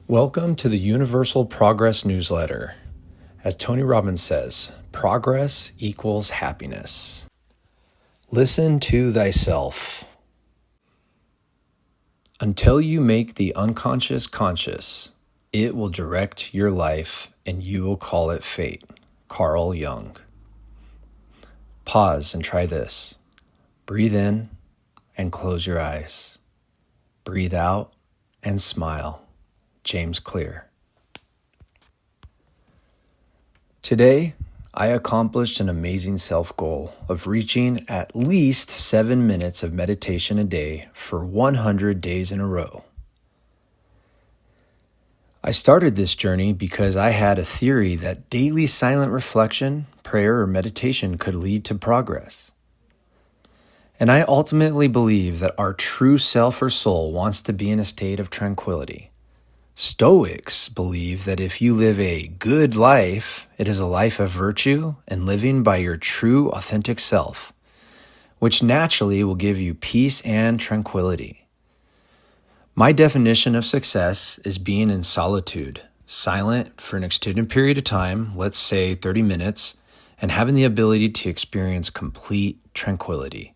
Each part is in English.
Welcome to the Universal Progress Newsletter. As Tony Robbins says, progress equals happiness. Listen to thyself. Until you make the unconscious conscious, it will direct your life and you will call it fate. Carl Jung. Pause and try this. Breathe in and close your eyes. Breathe out and smile. James Clear. Today, I accomplished an amazing self-goal of reaching at least 7 minutes of meditation a day for 100 days in a row. I started this journey because I had a theory that daily silent reflection, prayer, or meditation could lead to progress. And I ultimately believe that our true self or soul wants to be in a state of tranquility. Stoics believe that if you live a good life, it is a life of virtue and living by your true, authentic self, which naturally will give you peace and tranquility. My definition of success is being in solitude, silent for an extended period of time, let's say 30 minutes, and having the ability to experience complete tranquility.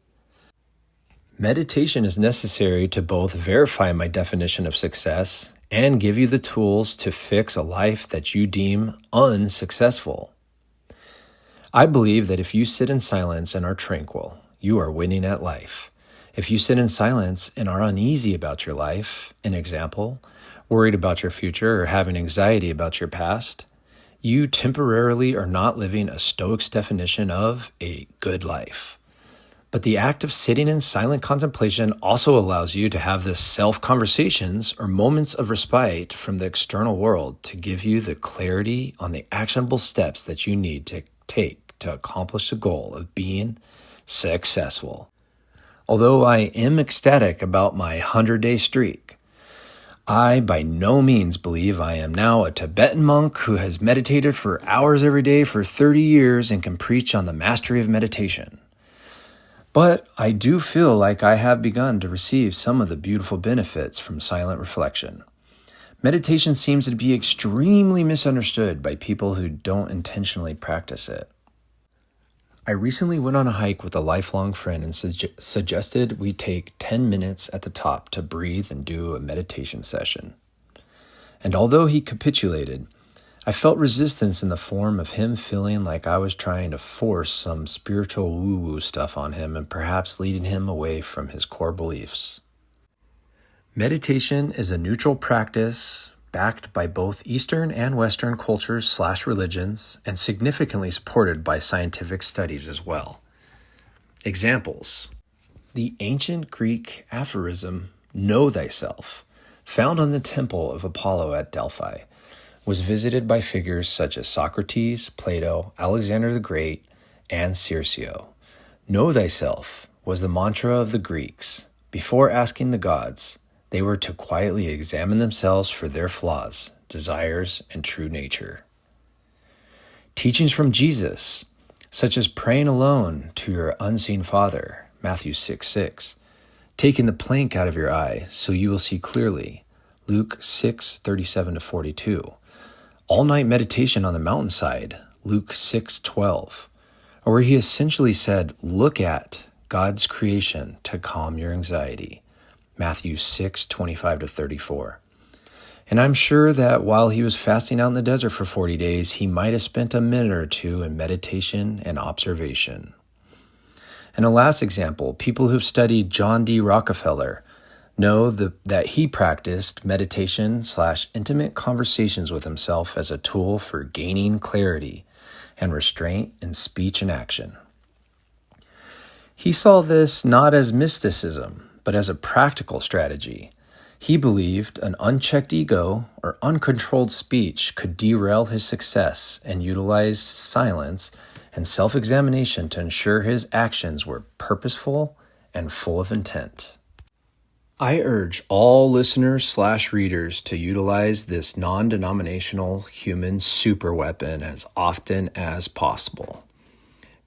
Meditation is necessary to both verify my definition of success and give you the tools to fix a life that you deem unsuccessful. I believe that if you sit in silence and are tranquil, you are winning at life. If you sit in silence and are uneasy about your life, an example, worried about your future or having anxiety about your past, you temporarily are not living a Stoic's definition of a good life. But the act of sitting in silent contemplation also allows you to have the self-conversations or moments of respite from the external world to give you the clarity on the actionable steps that you need to take to accomplish the goal of being successful. Although I am ecstatic about my 100-day streak, I by no means believe I am now a Tibetan monk who has meditated for hours every day for 30 years and can preach on the mastery of meditation. But I do feel like I have begun to receive some of the beautiful benefits from silent reflection. Meditation seems to be extremely misunderstood by people who don't intentionally practice it. I recently went on a hike with a lifelong friend and suggested we take 10 minutes at the top to breathe and do a meditation session. And although he capitulated, I felt resistance in the form of him feeling like I was trying to force some spiritual woo-woo stuff on him and perhaps leading him away from his core beliefs. Meditation is a neutral practice backed by both Eastern and Western cultures/religions and significantly supported by scientific studies as well. Examples: the ancient Greek aphorism, "Know thyself," found on the temple of Apollo at Delphi, was visited by figures such as Socrates, Plato, Alexander the Great, and Circe. Know thyself was the mantra of the Greeks. Before asking the gods, they were to quietly examine themselves for their flaws, desires, and true nature. Teachings from Jesus, such as praying alone to your unseen Father, Matthew 6:6, taking the plank out of your eye so you will see clearly, Luke 6:37-42, all-night meditation on the mountainside, Luke 6:12, or where he essentially said, look at God's creation to calm your anxiety, Matthew 6:25-34. And I'm sure that while he was fasting out in the desert for 40 days, he might have spent a minute or two in meditation and observation. And a last example, people who've studied John D. Rockefeller know that he practiced meditation/intimate conversations with himself as a tool for gaining clarity and restraint in speech and action. He saw this not as mysticism, but as a practical strategy. He believed an unchecked ego or uncontrolled speech could derail his success and utilized silence and self-examination to ensure his actions were purposeful and full of intent. I urge all listeners/readers to utilize this non-denominational human superweapon as often as possible.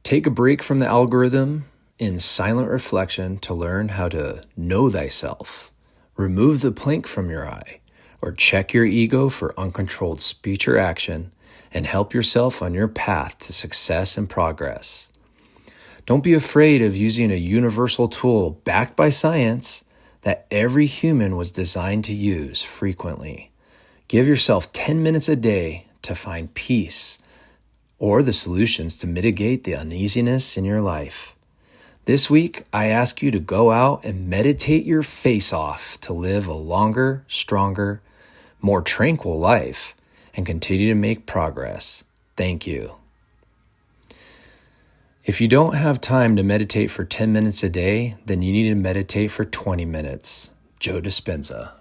Take a break from the algorithm in silent reflection to learn how to know thyself. Remove the plank from your eye. or check your ego for uncontrolled speech or action, and help yourself on your path to success and progress. Don't be afraid of using a universal tool backed by science that every human was designed to use frequently. Give yourself 10 minutes a day to find peace or the solutions to mitigate the uneasiness in your life. This week, I ask you to go out and meditate your face off to live a longer, stronger, more tranquil life and continue to make progress. Thank you. If you don't have time to meditate for 10 minutes a day, then you need to meditate for 20 minutes. Joe Dispenza.